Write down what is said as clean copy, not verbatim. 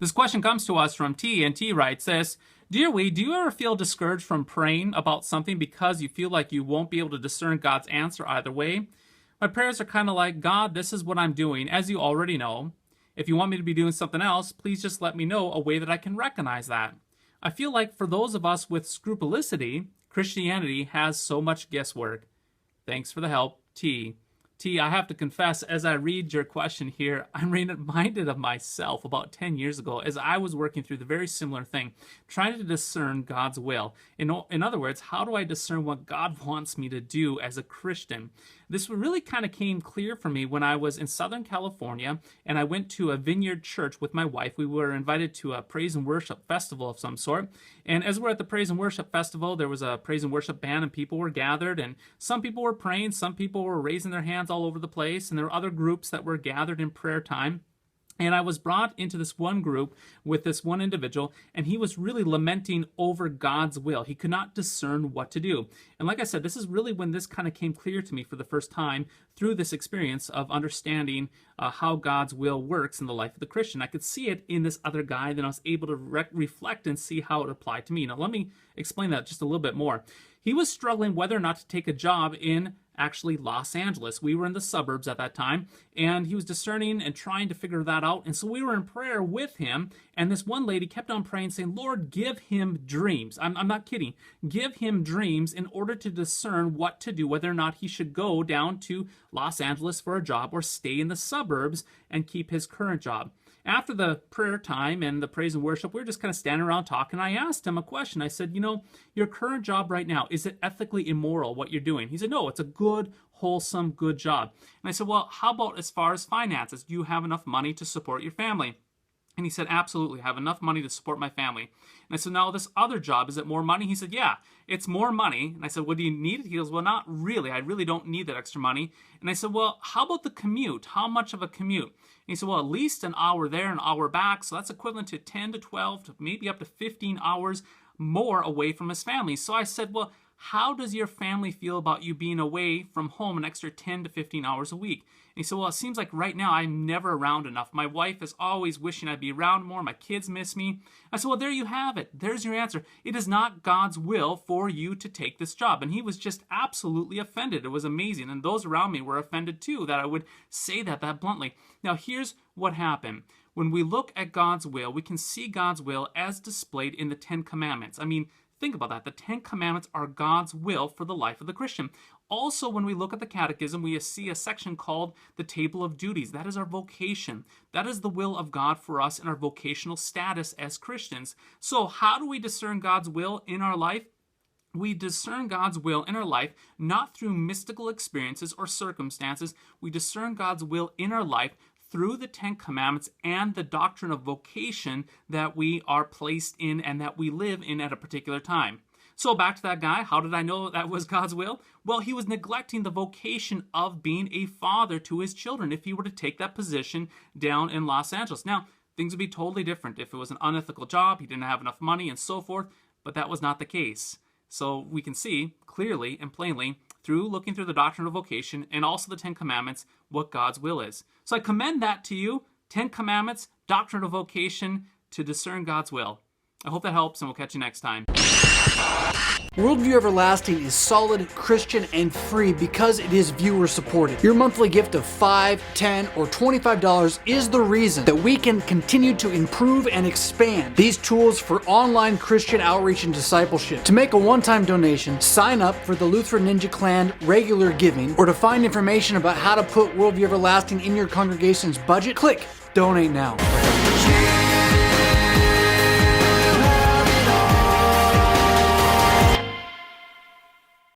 This question comes to us from T, and T writes this: Dear we, do you ever feel discouraged from praying about something because you feel like you won't be able to discern God's answer either way? My prayers are kind of like, God, this is what I'm doing, as you already know. If you want me to be doing something else, please just let me know a way that I can recognize that. I feel like for those of us with scrupulosity, Christianity has so much guesswork. Thanks for the help, T. T, I have to confess, as I read your question here, I'm reminded of myself about 10 years ago as I was working through the very similar thing, trying to discern God's will. In other words, how do I discern what God wants me to do as a Christian? This really kind of came clear for me when I was in Southern California and I went to a vineyard church with my wife. We were invited to a praise and worship festival of some sort. And as we're at the praise and worship festival, there was a praise and worship band and people were gathered, and some people were praying, some people were raising their hands all over the place, and there were other groups that were gathered in prayer time. And I was brought into this one group with this one individual, and he was really lamenting over God's will. He could not discern what to do. And like I said, this is really when this kind of came clear to me for the first time through this experience of understanding how God's will works in the life of the Christian. I could see it in this other guy, then I was able to reflect and see how it applied to me. Now, let me explain that just a little bit more. He was struggling whether or not to take a job in actually Los Angeles. We were in the suburbs at that time, and he was discerning and trying to figure that out. And so we were in prayer with him, and this one lady kept on praying, saying, Lord, give him dreams. I'm not kidding. Give him dreams in order to discern what to do, whether or not he should go down to Los Angeles for a job or stay in the suburbs and keep his current job. After the prayer time and the praise and worship, we were just kind of standing around talking. I asked him a question. I said, your current job right now, is it ethically immoral what you're doing? He said, no, it's a good, wholesome, good job. And I said, well, how about as far as finances? Do you have enough money to support your family? And he said, absolutely, I have enough money to support my family. And I said, now this other job, is it more money? He said, yeah, it's more money. And I said, well, do you need it? He goes, well, not really. I really don't need that extra money. And I said, well, how about the commute? How much of a commute? And he said, well, at least an hour there, an hour back. So that's equivalent to 10 to 12 to maybe up to 15 hours more away from his family. So I said, well, how does your family feel about you being away from home an extra 10 to 15 hours a week? And he said, well, it seems like right now I'm never around enough. My wife is always wishing I'd be around more. My kids miss me. I said, well, there you have it. There's your answer. It is not God's will for you to take this job. And he was just absolutely offended. It was amazing. And those around me were offended too, that I would say that bluntly. Now, here's what happened. When we look at God's will, we can see God's will as displayed in the 10 Commandments. I mean, think about that. The 10 Commandments are God's will for the life of the Christian. Also, when we look at the Catechism, we see a section called the Table of Duties. That is our vocation. That is the will of God for us in our vocational status as Christians. So how do we discern God's will in our life? We discern God's will in our life not through mystical experiences or circumstances. We discern God's will in our life through the 10 Commandments and the doctrine of vocation that we are placed in and that we live in at a particular time. So back to that guy, how did I know that was God's will? Well, he was neglecting the vocation of being a father to his children if he were to take that position down in Los Angeles. Now, things would be totally different if it was an unethical job, he didn't have enough money and so forth, but that was not the case. So we can see clearly and plainly through looking through the doctrine of vocation and also the 10 Commandments what God's will is. So I commend that to you, 10 Commandments, doctrine of vocation, to discern God's will. I hope that helps, and we'll catch you next time. Worldview Everlasting is solid, Christian, and free because it is viewer supported. Your monthly gift of $5, $10, or $25 is the reason that we can continue to improve and expand these tools for online Christian outreach and discipleship. To make a one-time donation, sign up for the Lutheran Ninja Clan regular giving, or to find information about how to put Worldview Everlasting in your congregation's budget, click Donate Now.